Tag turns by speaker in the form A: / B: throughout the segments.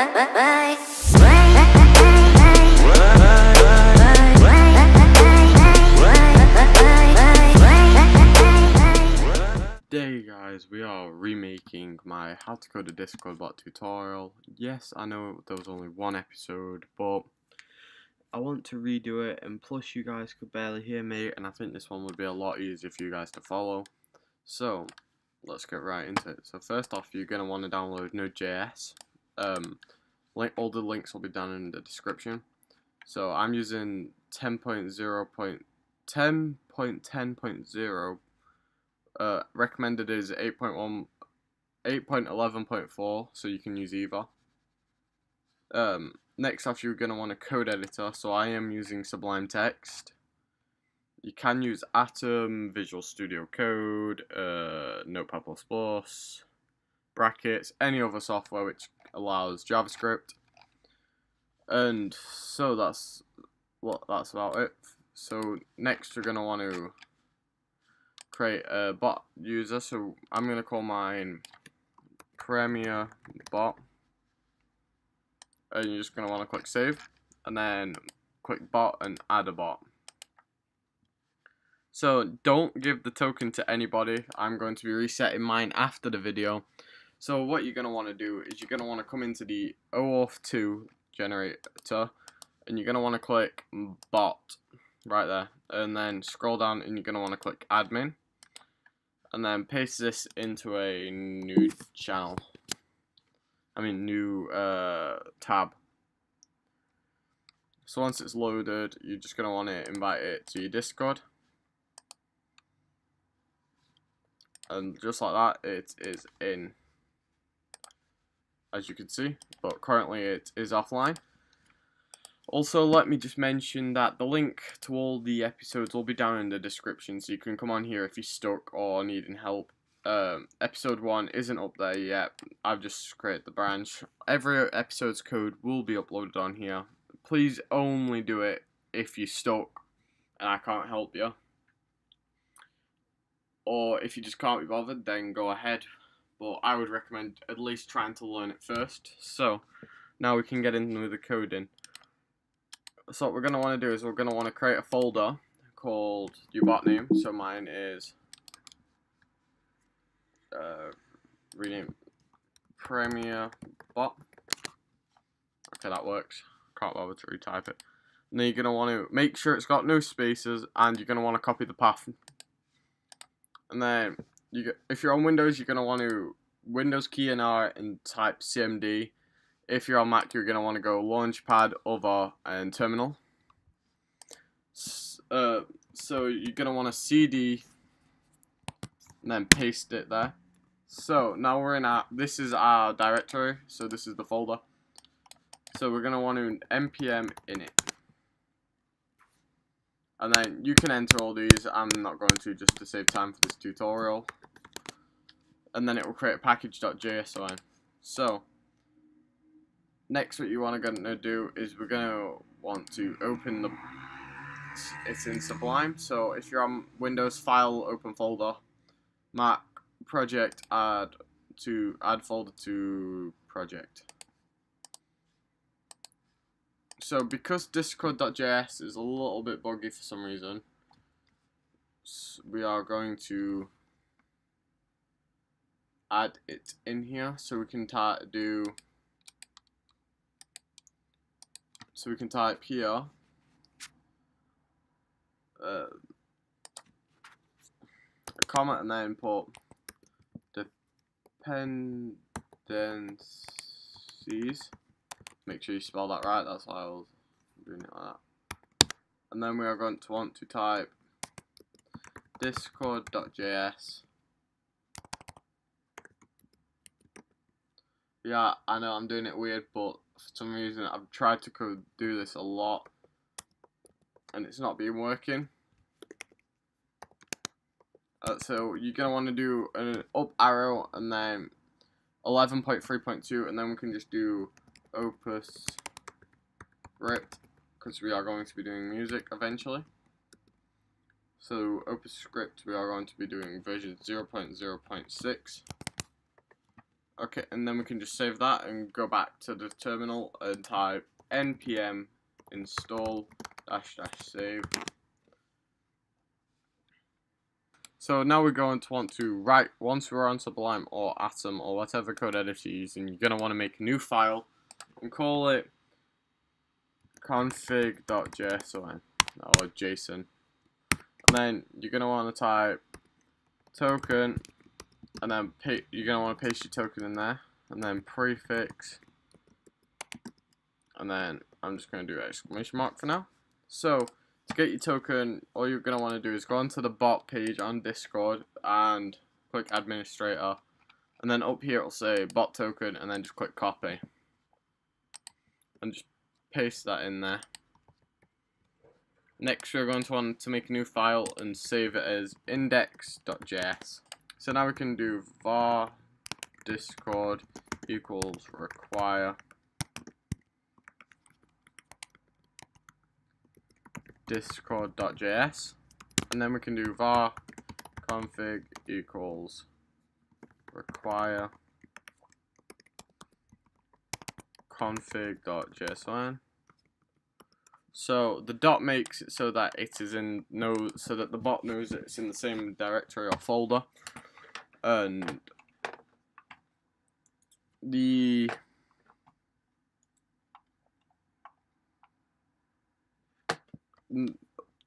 A: Today guys, we are remaking my how to code a Discord bot tutorial. Yes, I know there was only one episode, but I want to redo it, and plus you guys could barely hear me, and I think this one would be a lot easier for you guys to follow. So, let's get right into it. So first off, you're going to want to download Node.js. All the links will be down in the description. So I'm using 10.10.0. Recommended is 8.11.4, so you can use either. Next off, you're going to want a code editor, so I am using Sublime Text. You can use Atom, Visual Studio Code, Notepad++, Brackets, any other software which allows JavaScript. And so that's about it. So next we're going to want to create a bot user, so I'm going to call mine Premier Bot, and you're just going to want to click save, and then click bot and add a bot. So don't give the token to anybody. I'm going to be resetting mine after the video. So what you're going to want to do is you're going to want to come into the OAuth2 generator, and you're going to want to click bot right there, and then scroll down and you're going to want to click admin, and then paste this into a new channel. New tab. So once it's loaded, you're just going to want to invite it to your Discord. And just like that, it is in, as you can see, but currently it is offline. Also, let me just mention that the link to all the episodes will be down in the description, so you can come on here if you're stuck or needing help. Episode 1 isn't up there yet. I've just created the branch. Every episode's code will be uploaded on here. Please only do it if you're stuck and I can't help you. Or if you just can't be bothered, then go ahead. But I would recommend at least trying to learn it first. So, now we can get into the coding. So what we're going to want to do is we're going to want to create a folder called your bot name. So mine is rename Premier Bot. Okay, that works. Can't bother to retype it. And then you're going to want to make sure it's got no spaces, and you're going to want to copy the path. And then if you're on Windows, you're going to want to Windows key in R and type CMD. If you're on Mac, you're going to want to go Launchpad, Other, and Terminal. So you're going to want to CD and then paste it there. So now we're in this is our directory, so this is the folder. So we're going to want to npm init. And then you can enter all these. I'm not going to, just to save time for this tutorial. And then it will create a package.json. So next, what you want to do is we're going to want to open it's in Sublime. So if you're on Windows, File, Open Folder, Mac, Project, add folder to project. So because Discord.js is a little bit buggy for some reason, we are going to add it in here. So we can type here a comment and then put dependencies. Make sure you spell that right, that's why I was doing it like that. And then we are going to want to type discord.js. Yeah, I know I'm doing it weird, but for some reason I've tried to do this a lot and it's not been working. So you're going to want to do an up arrow and then 11.3.2, and then we can just do opus script because we are going to be doing music eventually. So opus script, we are going to be doing version 0.0.6. Okay, and then we can just save that and go back to the terminal and type npm install -- save. So now we're going to want to write, once we're on Sublime or Atom or whatever code editor you're using, you're going to want to make a new file and call it config.json or JSON. And then you're going to want to type token, and then you're going to want to paste your token in there, and then prefix, and then I'm just going to do exclamation mark for now. So to get your token, all you're going to want to do is go onto the bot page on Discord and click administrator, and then up here it'll say bot token, and then just click copy and just paste that in there. Next we're going to want to make a new file and save it as index.js. So now we can do var discord equals require discord.js, and then we can do var config equals require config.json. So the dot makes it so that it is in so that the bot knows that it's in the same directory or folder, and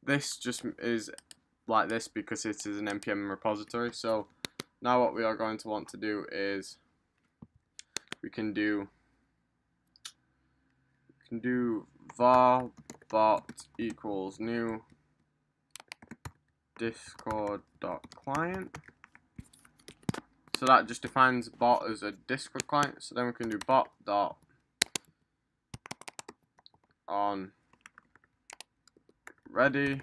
A: this just is like this because it is an npm repository. So now what we are going to want to do is we can do var bot equals new discord.client. So that just defines bot as a Discord client. So then we can do bot dot on ready,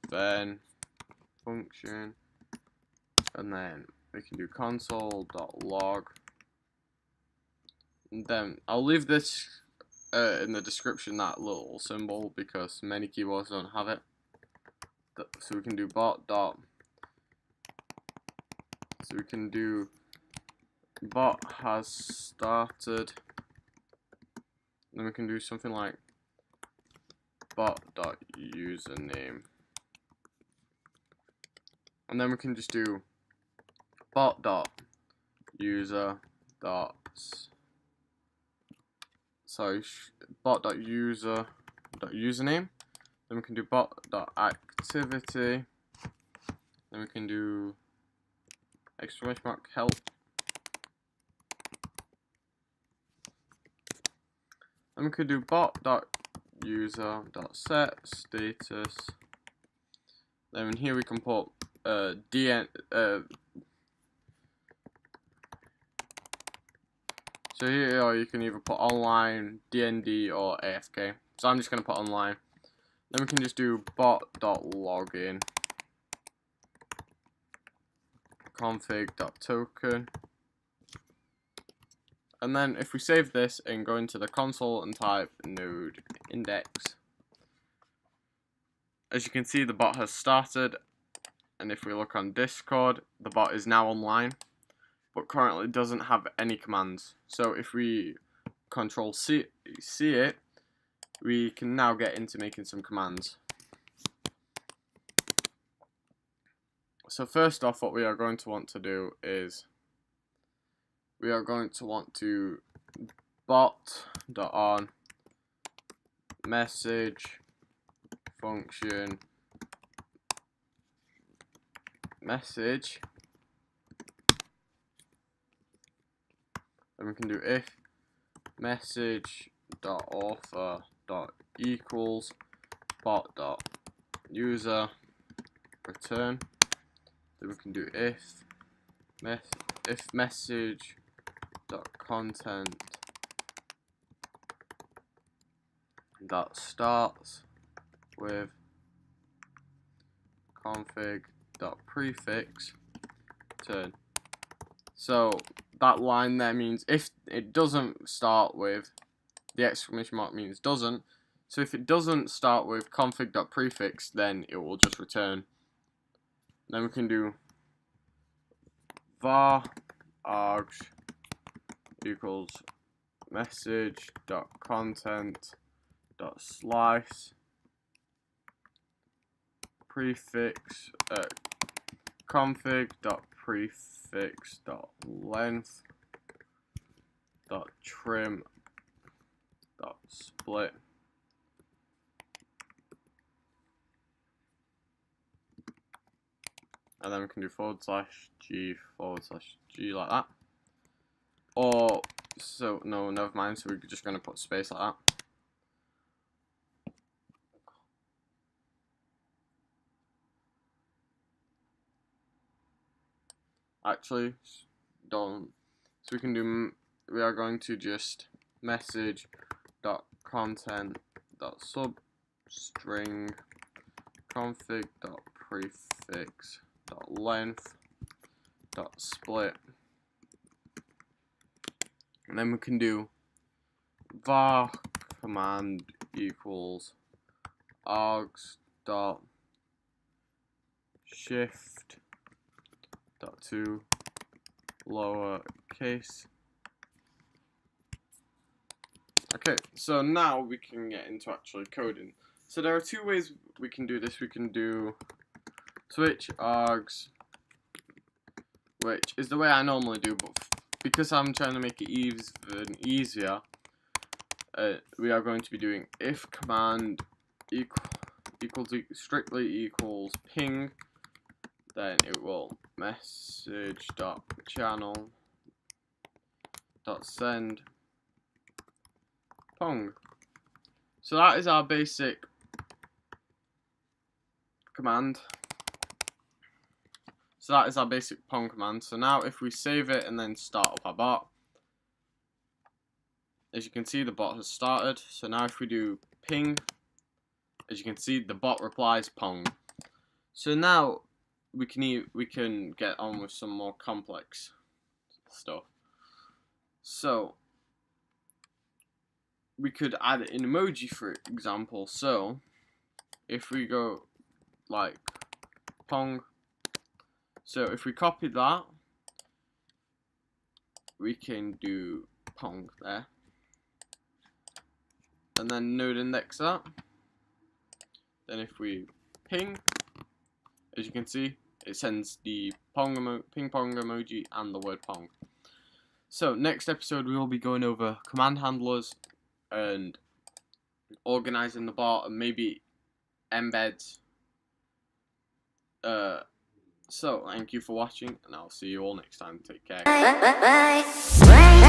A: then function, and then we can do console.log. And then I'll leave this in the description, that little symbol, because many keyboards don't have it. So we can do bot dot. So we can do bot has started. Then we can do something like bot.username. And then we can just do bot.user.username. Then we can do bot.activity. Then we can do exclamation mark help. Then we could do bot.user.set status. Then in here we can put so here you can either put online, DND, or AFK. So I'm just going to put online. Then we can just do bot.login, config.token. And then if we save this and go into the console and type node index, as you can see the bot has started, and if we look on Discord, the bot is now online, but currently doesn't have any commands. So if we Control C it, we can now get into making some commands. So first off, what we are going to want to do is we are going to want to bot.on message function message. Then we can do if message.author.equals bot.user return. Then we can do if message.content that starts with config.prefix turn. So that line there means if it doesn't start with, the exclamation mark means doesn't. So if it doesn't start with config.prefix, then it will just return. Then we can do var args equals message dot content dot slice prefix config dot prefix dot length dot trim dot split and then we can do /g /g like that. Or so no, never mind. So we're just gonna put space like that. Actually, don't. So we can do. We are going to just message dot content dot substring config dot prefix dot length dot split, and then we can do var command equals args dot shift dot to lower case. Okay, so now we can get into actually coding. So there are two ways we can do this. We can do switch args, which is the way I normally do, but because I'm trying to make it even easier, we are going to be doing if command strictly equals ping, then it will message dot channel dot send pong. So that is our basic command. So that is our basic pong command. So now if we save it and then start up our bot, as you can see the bot has started. So now if we do ping, as you can see the bot replies pong. So now we can get on with some more complex stuff. So we could add an emoji, for example. So if we go like pong, so if we copy that, we can do pong there, and then node index that. Then if we ping, as you can see, it sends the ping pong emoji and the word pong. So next episode we will be going over command handlers and organizing the bot and maybe embeds. So thank you for watching, and I'll see you all next time. Take care.
B: Bye.